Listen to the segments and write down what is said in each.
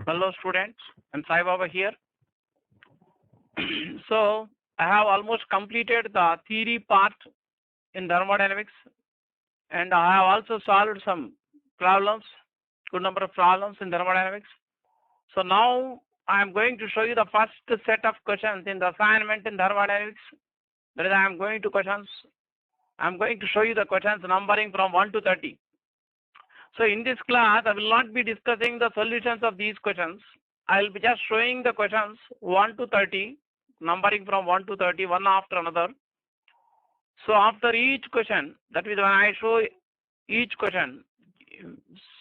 Hello students, and Sai Baba here. So I have almost completed the theory part in thermodynamics, and I have also solved some problems, good number of problems in thermodynamics. So now I am going to show you the first set of questions in the assignment in thermodynamics. That is, I am going to show you the questions numbering from 1 to 30. So in this class, I will not be discussing the solutions of these questions. I will be just showing the questions 1 to 30, numbering from 1 to 30, one after another. So after each question, that is when I show each question,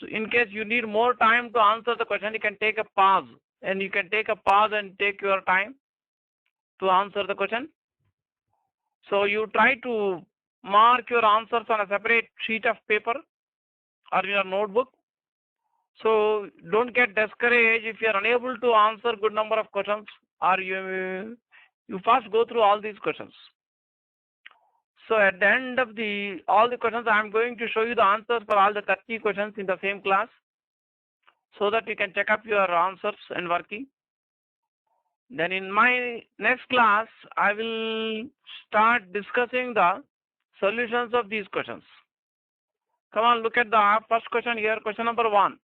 in case you need more time to answer the question, you can take a pause, and you can take a pause and take your time to answer the question. So you try to mark your answers on a separate sheet of paper or your notebook. So don't get discouraged if you are unable to answer good number of questions, or you first go through all these questions. So at the end of all the questions, I am going to show you the answers for all the 30 questions in the same class, so that you can check up your answers and working. Then in my next class, I will start discussing the solutions of these questions. Come on, look at the first question here, question number 1.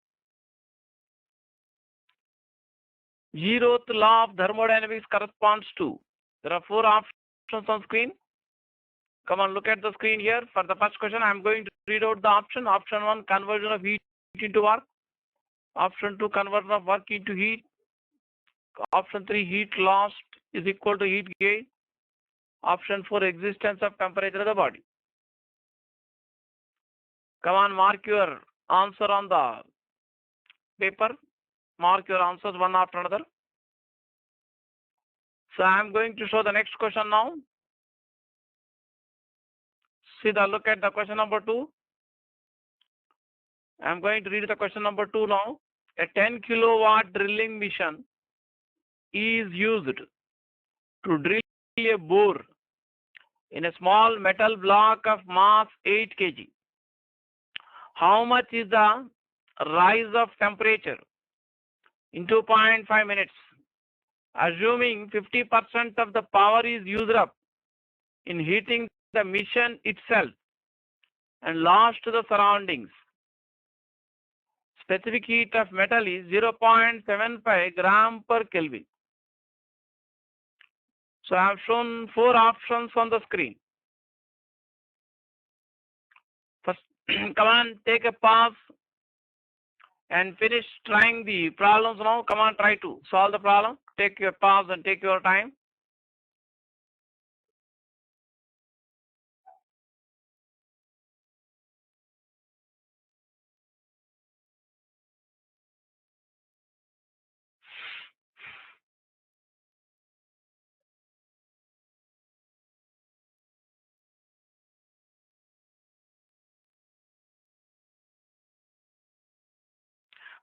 Zeroth law of thermodynamics corresponds to. There are 4 options on screen. Come on, look at the screen here. For the first question, I am going to read out the option. Option 1, conversion of heat into work. Option 2, conversion of work into heat. Option 3, heat lost is equal to heat gain. Option 4, existence of temperature of the body. Come on, mark your answer on the paper. Mark your answers one after another. So I am going to show the next question now. Look at the question number 2. I am going to read the question number 2 now. A 10 kilowatt drilling machine is used to drill a bore in a small metal block of mass 8 kg. How much is the rise of temperature in 2.5 minutes? Assuming 50% of the power is used up in heating the machine itself and lost to the surroundings. Specific heat of metal is 0.75 gram per Kelvin. So I have shown 4 options on the screen. First, come on, take a pause and finish trying the problems now. Come on, try to solve the problem. Take your pause and take your time.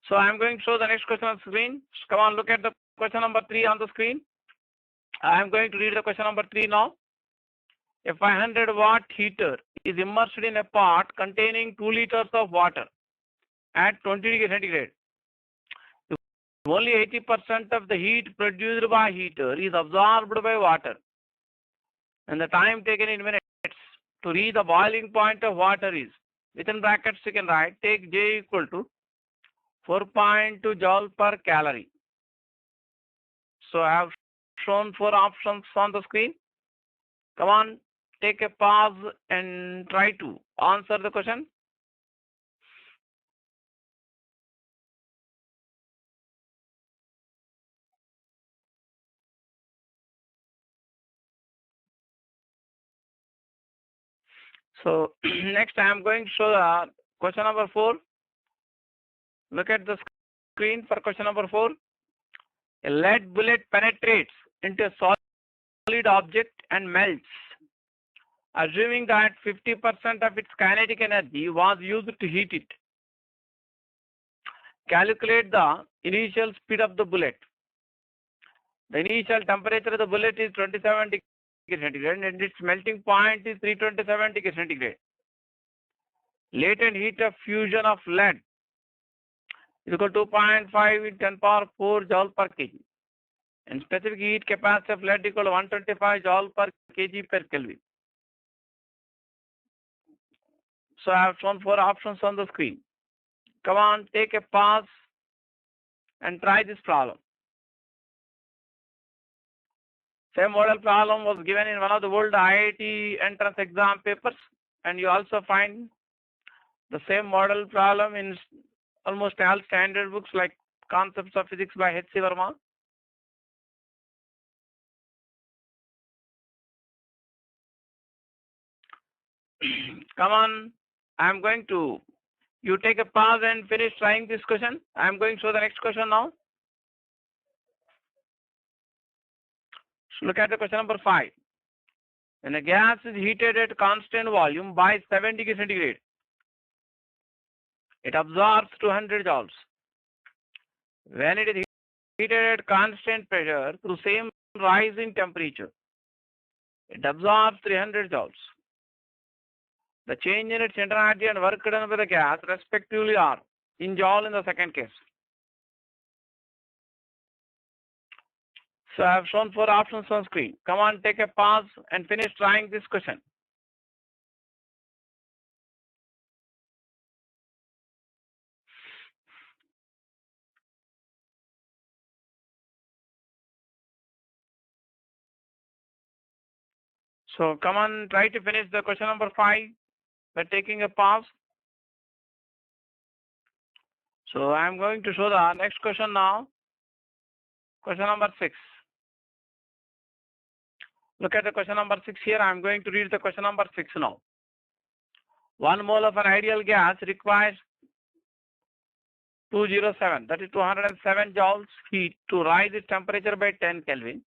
So I am going to show the next question on the screen. Come on, look at the question number 3 on the screen. I am going to read the question number 3 now. A 500 watt heater is immersed in a pot containing 2 liters of water at 20 degrees centigrade. If only 80% of the heat produced by heater is absorbed by water, and the time taken in minutes to reach the boiling point of water is, within brackets you can write, take J equal to 4.2 joule per calorie. So I have shown 4 options on the screen. Come on, take a pause and try to answer the question. So next I am going to show the question number 4. Look at the screen for question number 4. A lead bullet penetrates into a solid object and melts. Assuming that 50% of its kinetic energy was used to heat it. Calculate the initial speed of the bullet. The initial temperature of the bullet is 27 degrees centigrade and its melting point is 327 degrees centigrade. Latent heat of fusion of lead is equal to 2.5 in 10 power 4 joule per kg. And specific heat capacity of lead equal to 125 joule per kg per Kelvin. So I have shown 4 options on the screen. Come on, take a pause and try this problem. Same model problem was given in one of the world IIT entrance exam papers, and you also find the same model problem in almost all standard books like Concepts of Physics by H.C. Verma. Come on, I am going to, you take a pause and finish trying this question. I am going to show the next question now. So look at the question number 5. When a gas is heated at constant volume by 7 degrees centigrade, it absorbs 200 joules. When it is heated at constant pressure through same rise in temperature, it absorbs 300 joules. The change in its internal energy and work done by the gas respectively are in joule in the second case. So I have shown 4 options on screen. Come on, take a pause and finish trying this question. So come on, try to finish the question number 5 by taking a pause. So I am going to show the next question now. Question number 6. Look at the question number 6 here. I am going to read the question number 6 now. 1 mole of an ideal gas requires 207, that is 207 joules heat to rise its temperature by 10 Kelvin.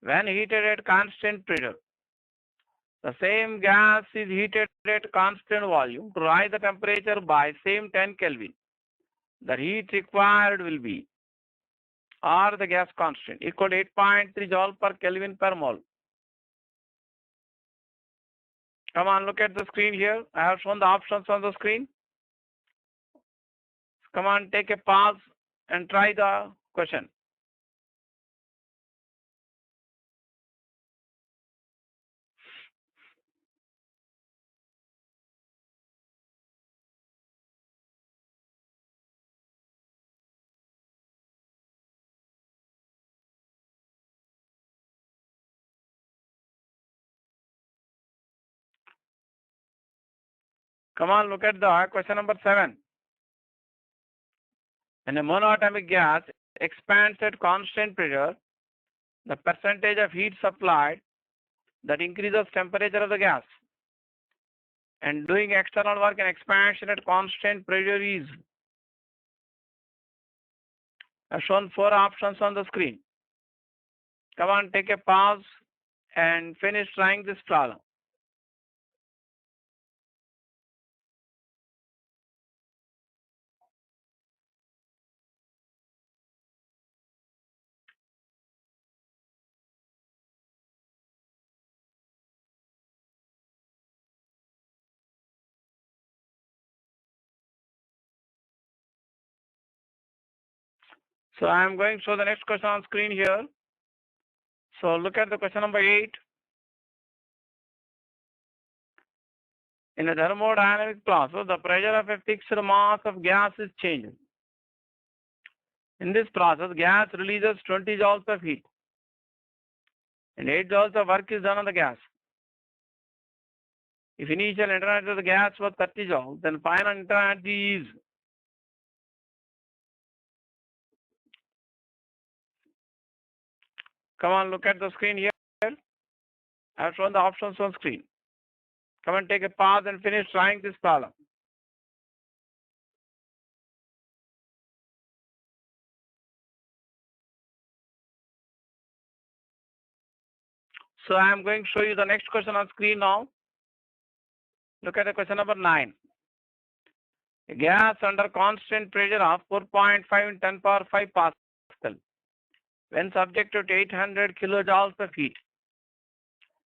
When heated at constant pressure, the same gas is heated at constant volume to rise the temperature by same 10 Kelvin. The heat required will be R, the gas constant, equal to 8.3 joule per Kelvin per mole. Come on, look at the screen here. I have shown the options on the screen. Come on, take a pause and try the question. Come on, look at the question number 7. When a monoatomic gas expands at constant pressure, the percentage of heat supplied that increases temperature of the gas. And doing external work and expansion at constant pressure is. I've shown 4 options on the screen. Come on, take a pause and finish trying this problem. So I am going to show the next question on screen here. So look at the question number 8. In a thermodynamic process, the pressure of a fixed mass of gas is changed. In this process, gas releases 20 joules of heat and 8 joules of work is done on the gas. If initial internal energy of the gas was 30 joules, then final internal energy is. Come on, look at the screen here. I have shown the options on screen. Come and take a pause and finish trying this problem. So I am going to show you the next question on screen now. Look at the question number 9. A gas under constant pressure of 4.5 in 10 power 5 Pascal, when subjected to 800 kilojoules of heat,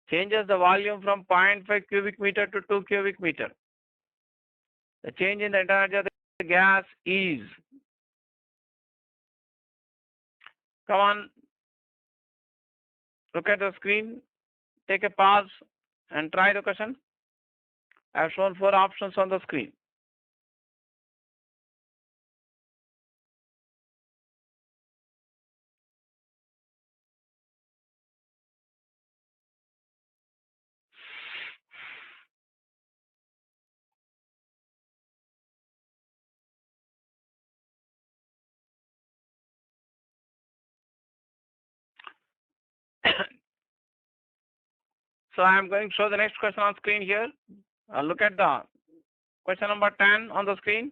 changes the volume from 0.5 cubic meter to 2 cubic meter. The change in the internal energy of the gas is. Come on, look at the screen, take a pause and try the question. I have shown 4 options on the screen. So I am going to show the next question on screen here. Look at the question number 10 on the screen.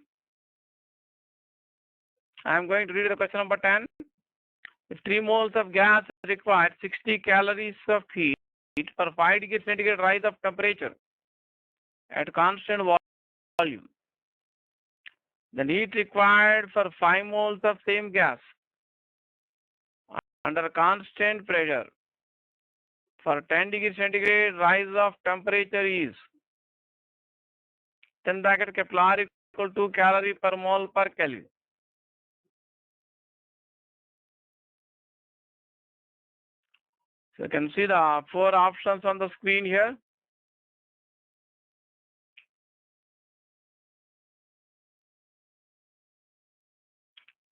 I am going to read the question number 10. If 3 moles of gas require 60 calories of heat for 5 degrees centigrade rise of temperature at constant volume, the heat required for 5 moles of same gas under constant pressure for 10 degrees centigrade rise of temperature is 10 bracket capital R equal to calorie per mole per Kelvin. So you can see the 4 options on the screen here.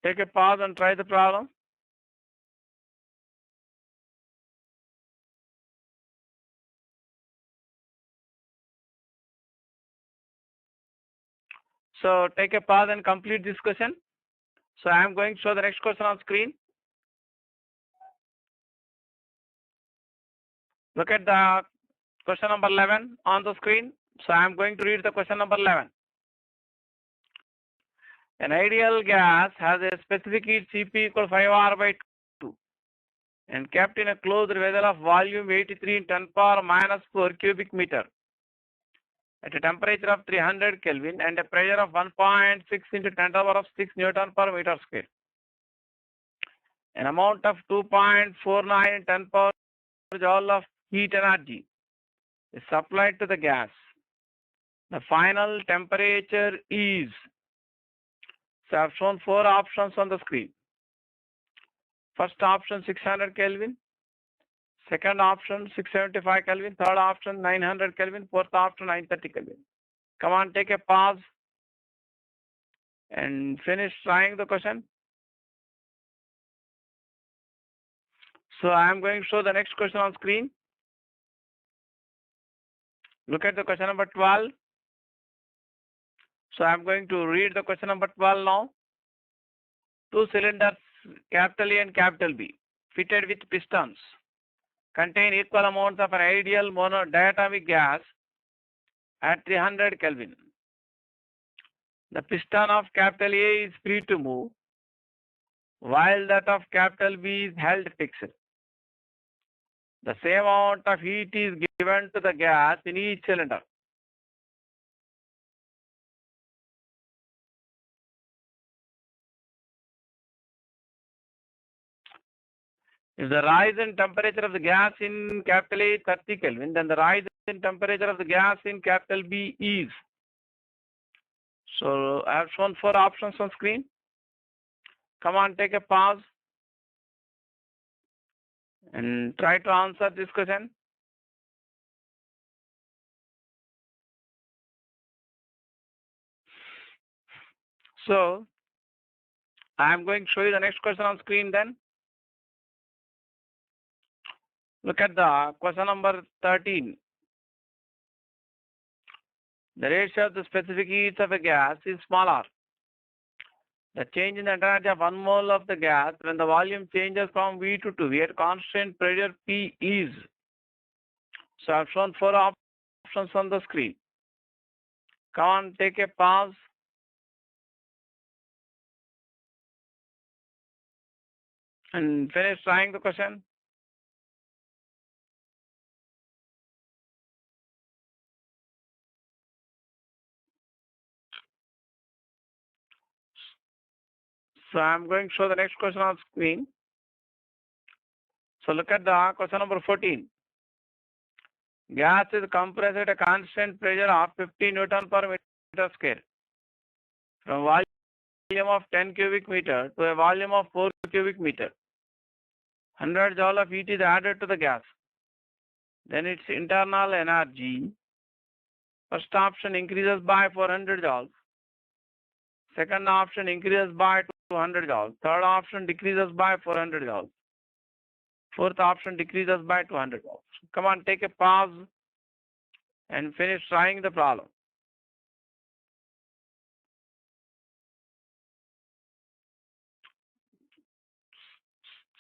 Take a pause and try the problem. So take a pause and complete this question. So I am going to show the next question on screen. Look at the question number 11 on the screen. So I am going to read the question number 11. An ideal gas has a specific heat Cp equal 5R by 2 and kept in a closed vessel of volume 83 in 10 power minus 4 cubic meter at a temperature of 300 Kelvin and a pressure of 1.6 into 10 to the power of 6 Newton per meter square. An amount of 2.49 in 10 power joule of heat energy is supplied to the gas. The final temperature is. So I have shown 4 options on the screen. First option 600 Kelvin, second option 675 Kelvin, third option 900 Kelvin, fourth option 930 Kelvin. Come on, take a pause and finish trying the question. So I am going to show the next question on screen. Look at the question number 12. So I am going to read the question number 12 now. 2 cylinders, capital A and capital B, fitted with pistons, contain equal amounts of an ideal diatomic gas at 300 Kelvin. The piston of capital A is free to move, while that of capital B is held fixed. The same amount of heat is given to the gas in each cylinder. If the rise in temperature of the gas in capital A is 30 Kelvin, then the rise in temperature of the gas in capital B is. So I have shown 4 options on screen. Come on, take a pause and try to answer this question. So I am going to show you the next question on screen then. Look at the question number 13. The ratio of the specific heat of a gas is smaller. The change in the energy of 1 mole of the gas when the volume changes from V to 2V at constant pressure P is. So I have shown 4 options on the screen. Come on, take a pause. And finish trying the question. So I am going to show the next question on screen. So look at the question number 14. Gas is compressed at a constant pressure of 50 Newton per meter square from volume of 10 cubic meter to a volume of 4 cubic meter. 100 joule of heat is added to the gas. Then its internal energy, first option increases by 400 joules. Second option increases by 200 joules. Third option decreases by 400 joules. Fourth option decreases by 200 joules. Come on, take a pause and finish trying the problem.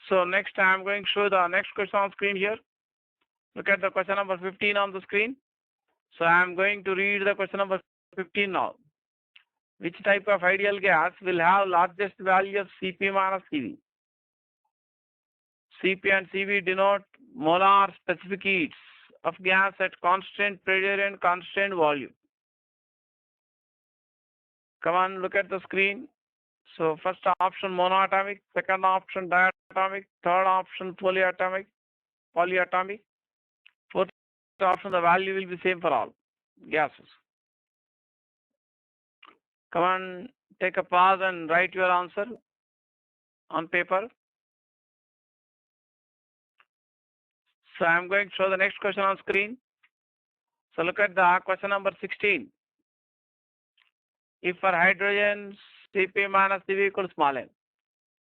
So next I am going to show the next question on screen here. Look at the question number 15 on the screen. So I am going to read the question number 15 now. Which type of ideal gas will have largest value of Cp minus Cv? Cp and Cv denote molar specific heats of gas at constant pressure and constant volume. Come on, look at the screen. So first option monoatomic, second option diatomic, third option polyatomic, fourth option the value will be same for all gases. Come on, take a pause and write your answer on paper. So I am going to show the next question on screen. So look at the question number 16. If for hydrogen Cp minus Cv equals small n,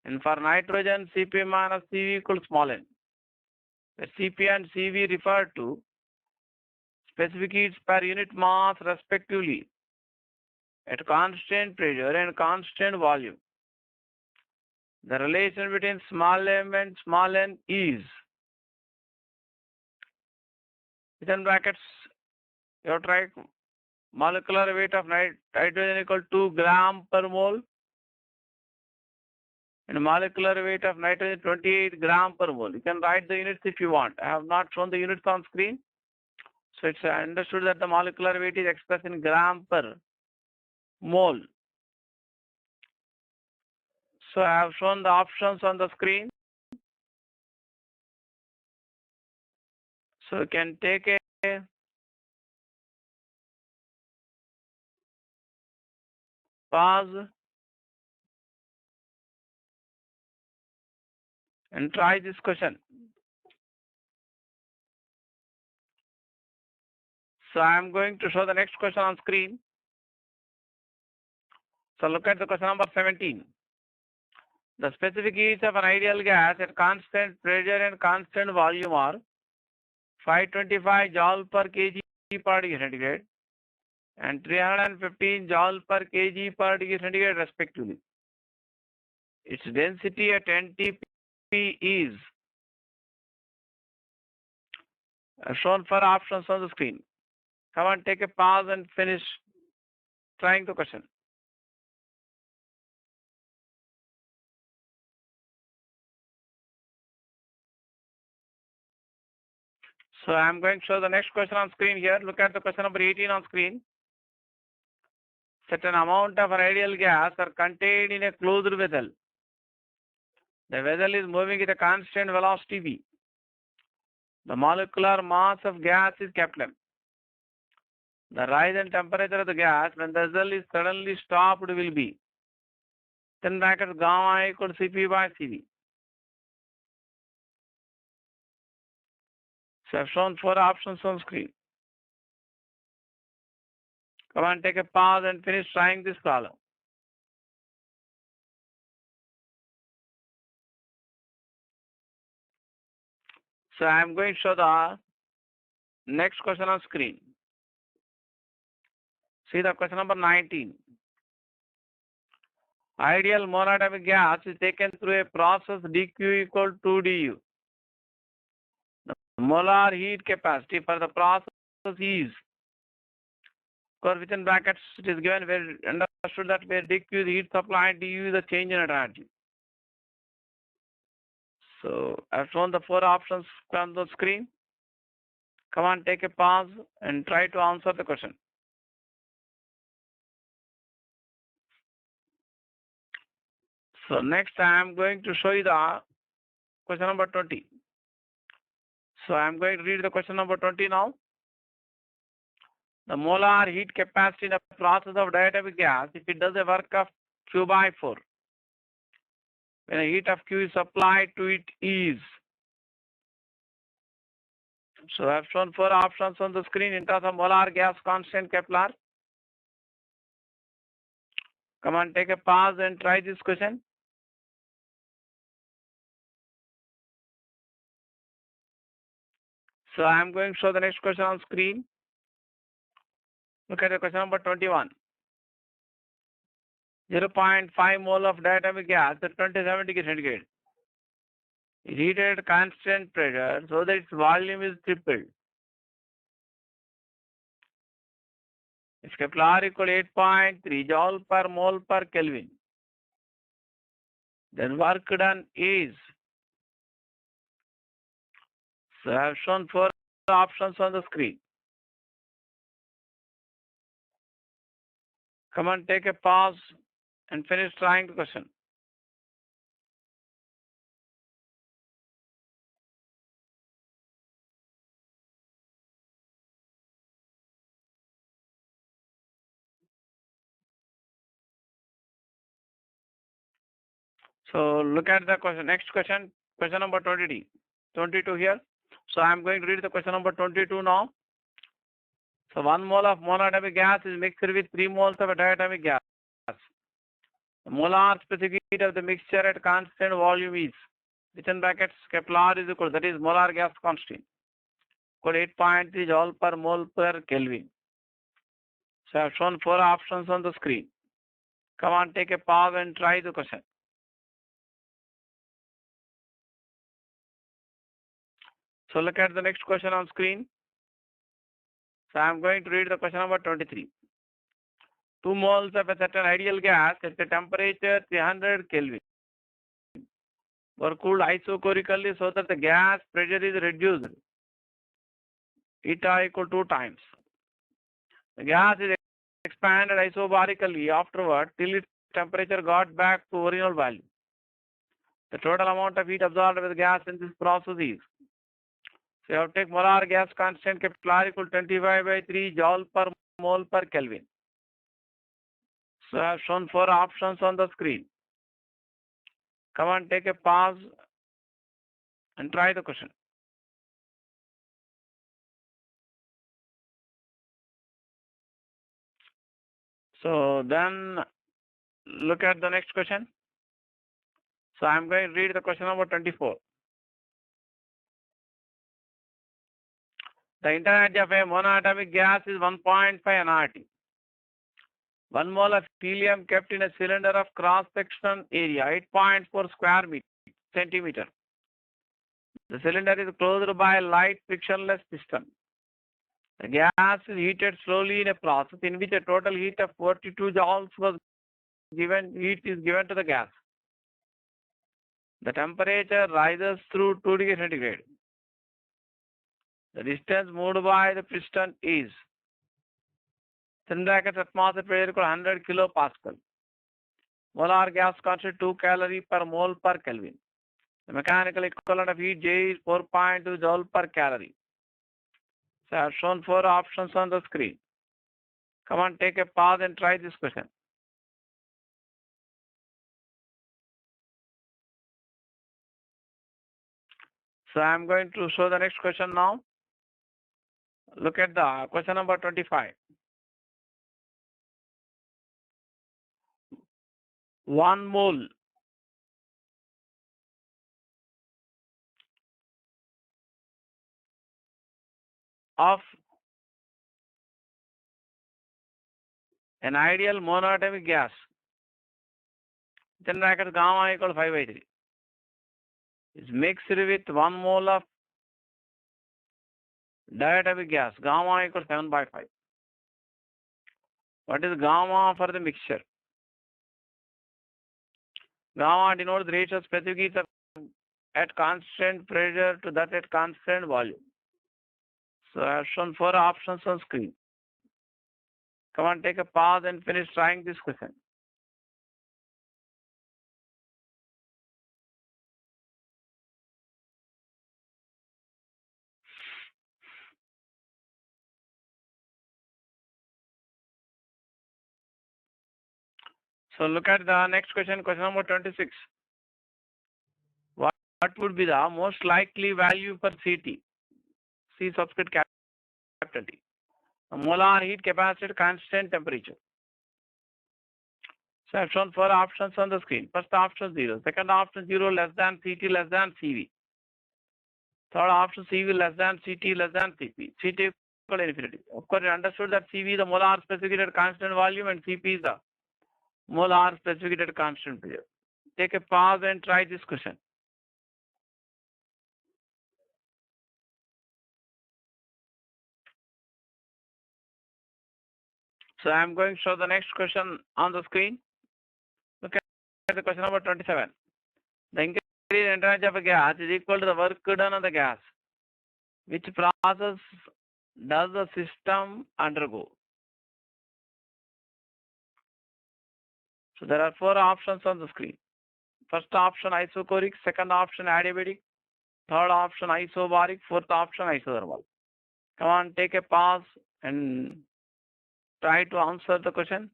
and for nitrogen Cp minus Cv equals small n, where Cp and Cv refer to specific heats per unit mass respectively at constant pressure and constant volume, the relation between small m and small n is, within brackets, you have to write molecular weight of hydrogen equal to 2 gram per mole and molecular weight of nitrogen 28 gram per mole. You can write the units if you want. I have not shown the units on screen. So it's understood that the molecular weight is expressed in gram per mole. So I have shown the options on the screen. So you can take a pause and try this question. So I am going to show the next question on screen. So look at the question number 17. The specific heats of an ideal gas at constant pressure and constant volume are 525 joule per kg per degree centigrade and 315 joule per kg per degree centigrade respectively. Its density at NTP is shown for options on the screen. Come on, take a pause and finish trying the question. So I am going to show the next question on screen here. Look at the question number 18 on screen. Certain amount of an ideal gas are contained in a closed vessel. The vessel is moving with a constant velocity v. The molecular mass of gas is capital M. The rise in temperature of the gas when the vessel is suddenly stopped will be, then bracket gamma equal to Cp by Cv. So I've shown 4 options on screen. Come on, take a pause and finish trying this problem. So I am going to show the next question on screen. See the question number 19. Ideal monatomic gas is taken through a process dq equal to du. The molar heat capacity for the process is, or within brackets it is given where understood that where dq is heat supply and du is the change in energy. So I've shown the 4 options on the screen. Come on, take a pause and try to answer the question. So next I am going to show you the question number 20. So I am going to read the question number 20 now. The molar heat capacity in a process of diatomic gas, if it does a work of Q by 4, when a heat of Q is supplied to it is, So I have shown 4 options on the screen in terms of molar gas constant Kepler. Come on, take a pause and try this question. So I am going to show the next question on screen. Look at the question number 21. 0.5 mole of diatomic gas at 27 degrees centigrade is heated at constant pressure so that its volume is tripled. If Kepler equal 8.3 joule per mole per Kelvin, then work done is. So I have shown 4 options on the screen. Come on, take a pause and finish trying the question. So look at the question. Next question, question number 22 here. So I am going to read the question number 22 now. So 1 mole of monatomic gas is mixed with 3 moles of a diatomic gas. The molar specific heat of the mixture at constant volume is, within brackets, Kepler is equal, that is molar gas constant, equal 8.3 joule per mole per Kelvin. So I have shown 4 options on the screen. Come on, take a pause and try the question. So look at the next question on screen. So I am going to read the question number 23. 2 moles of a certain ideal gas at a temperature 300 Kelvin were cooled isochorically so that the gas pressure is reduced. Eta equal 2 times. The gas is expanded isobarically afterward till its temperature got back to original value. The total amount of heat absorbed by the gas in this process is. So you have to take molar gas constant Kepler equal 25/3 joule per mole per Kelvin. So I have shown 4 options on the screen. Come on, take a pause and try the question. So then look at the next question. So I am going to read the question number 24. The intensity of a monoatomic gas is 1.5 nRT. 1 mole of helium kept in a cylinder of cross-section area 8.4 square centimeter. The cylinder is closed by a light frictionless piston. The gas is heated slowly in a process in which a total heat of 42 joules was given. Heat is given to the gas. The temperature rises through 2 degrees centigrade. The distance moved by the piston is, in brackets, atmosphere pressure equal 100 kilopascal. Molar gas constant 2 calorie per mole per Kelvin. The mechanical equivalent of heat J is 4.2 joule per calorie. So I have shown 4 options on the screen. Come on, take a pause and try this question. So I am going to show the next question now. Look at the question number 25. 1 mole of an ideal monoatomic gas, then bracket gamma equal 5/3, is mixed with 1 mole of diatomic gas, gamma equal 7/5. What is gamma for the mixture? Gamma denotes the ratio of specific heat at constant pressure to that at constant volume. So I have shown 4 options on screen. Come on, take a pause and finish trying this question. So look at the next question, question number 26. What would be the most likely value for CT? C subscript capital T. Molar heat capacity constant temperature. So I've shown 4 options on the screen. First option 0, second option 0 less than Ct less than Cv. Third option Cv less than Ct less than Cp. Ct equal to infinity. Of course, you understood that Cv is the molar specific heat at constant volume and Cp is the molar specific heat at constant pressure. Take a pause and try this question. So I am going to show the next question on the screen. Look at the question number 27. The increased energy of a gas is equal to the work done on the gas. Which process does the system undergo? So there are 4 options on the screen. First option isochoric, second option adiabatic, third option isobaric, fourth option isothermal. Come on, take a pause and try to answer the question.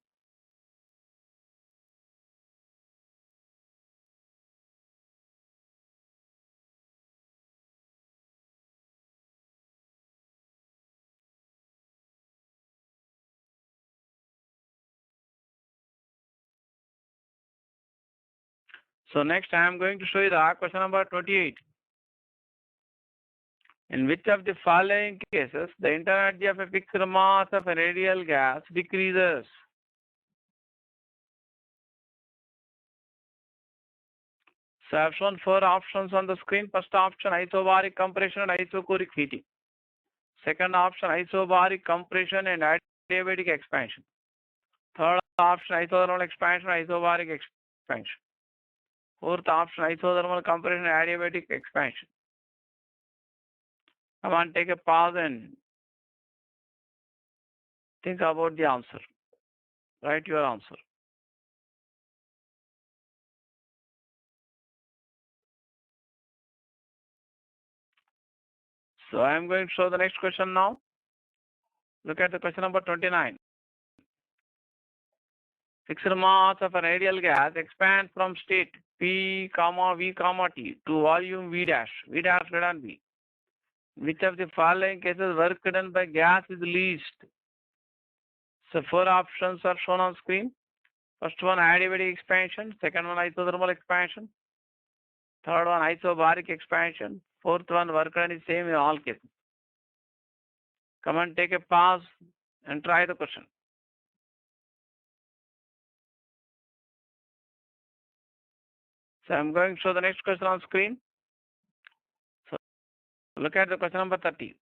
So next I am going to show you the question number 28. In which of the following cases the internal energy of a fixed mass of an radial gas decreases? So I have shown 4 options on the screen. First option isobaric compression and isochoric heating. Second option isobaric compression and adiabatic expansion. Third option isothermal expansion, isobaric expansion. Fourth option isothermal compression and adiabatic expansion. Come on, take a pause and think about the answer. Write your answer. So I am going to show the next question now. Look at the question number 29. Fixed mass of an ideal gas expands from state P, V, T to volume V dash greater than V. Which of the following cases work done by gas is least? So 4 options are shown on screen. First one adiabatic expansion, second one isothermal expansion, third one isobaric expansion, fourth one work done is same in all cases. Come and take a pause and try the question. So I'm going to show the next question on screen. So look at the question number 30.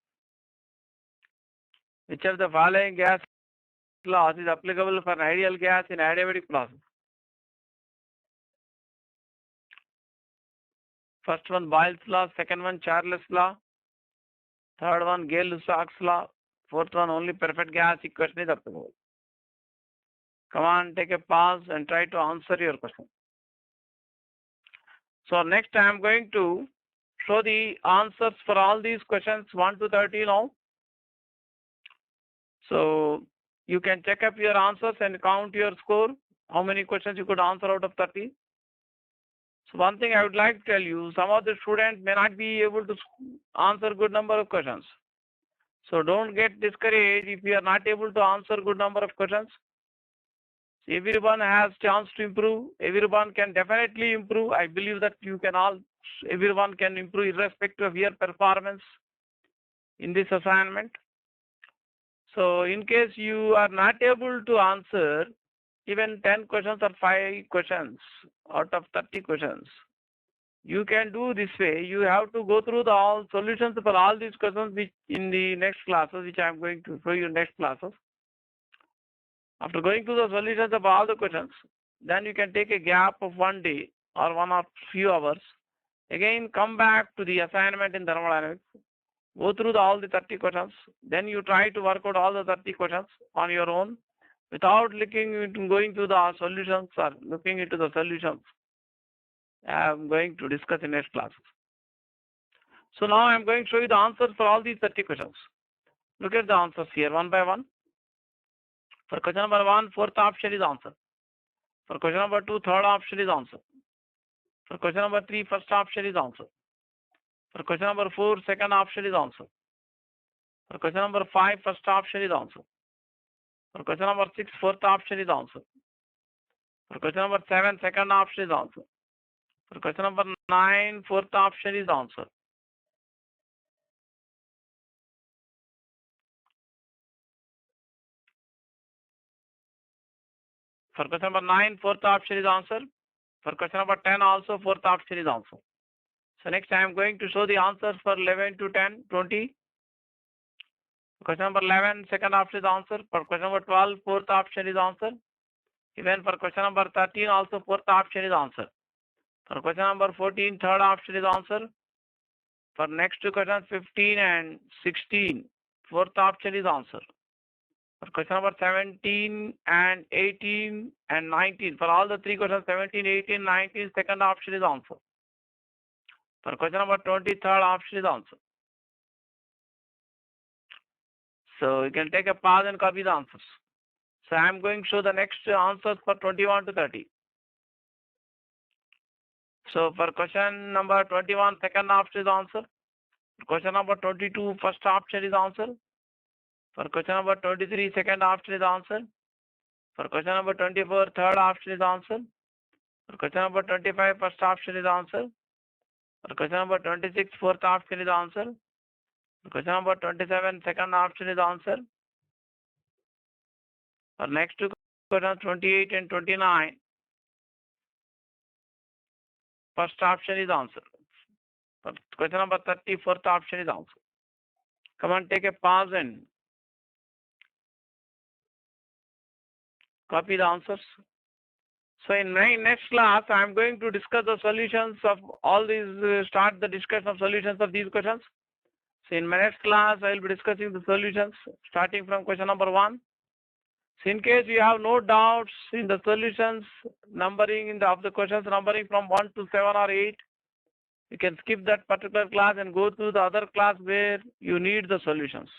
Which of the following gas laws is applicable for an ideal gas in adiabatic process? First one Boyle's law, second one Charles' law, third one Gay-Lussac's law, fourth one only perfect gas equation is applicable. Come on, take a pause and try to answer your question. So next I am going to show the answers for all these questions 1 to 30 now. So you can check up your answers and count your score, how many questions you could answer out of 30. So one thing I would like to tell you, some of the students may not be able to answer good number of questions. So don't get discouraged if you are not able to answer good number of questions. Everyone has chance to improve. Everyone can definitely improve. I believe that everyone can improve irrespective of your performance in this assignment. So in case you are not able to answer even 10 questions or 5 questions out of 30 questions, you can do this way. You have to go through all solutions for all these questions which in the next classes, which I am going to show you next classes. After going through the solutions of all the questions, then you can take a gap of 1 day or 1 or few hours. Again, come back to the assignment in thermodynamics. Go through all the 30 questions. Then you try to work out all the 30 questions on your own without going through the solutions or looking into the solutions. I am going to discuss in next classes. So now I am going to show you the answers for all these 30 questions. Look at the answers here one by one. For question number 1, fourth option is answer. For question number 2, third option is answer. For question number 3, first option is answer. For question number 4, second option is answer. For question number 5, first option is answer. For question number 6, fourth option is answer. For question number 7, second option is answer. For question number 9, fourth option is answer. For question number 9, fourth option is answer. For question number 10 also, fourth option is answer. So next I am going to show the answers for 11 to 10, 20. Question number 11, second option is answer. For question number 12, fourth option is answer. Even for question number 13 also, fourth option is answer. For question number 14, third option is answer. For next two questions, 15 and 16, fourth option is answer. For question number 17 and 18 and 19, for all the three questions, 17, 18, 19, second option is answer. For question number 20, third option is answer. So you can take a pause and copy the answers. So I am going to show the next answers for 21 to 30. So for question number 21, second option is answer. Question number 22, first option is answer. For question number 23, second option is answer. For question number 24, third option is answer. For question number 25, first option is answer. For question number 26, fourth option is answer. For question number 27, second option is answer. For next two questions, 28 and 29, first option is answer. For question number 30, fourth option is answer. Come on, take a pause and copy the answers. So in my next class, I am going to discuss the solutions of all these, start the discussion of solutions of these questions. So in my next class, I will be discussing the solutions starting from question number 1. So in case you have no doubts in the solutions numbering of the questions numbering from 1 to 7 or 8, you can skip that particular class and go to the other class where you need the solutions.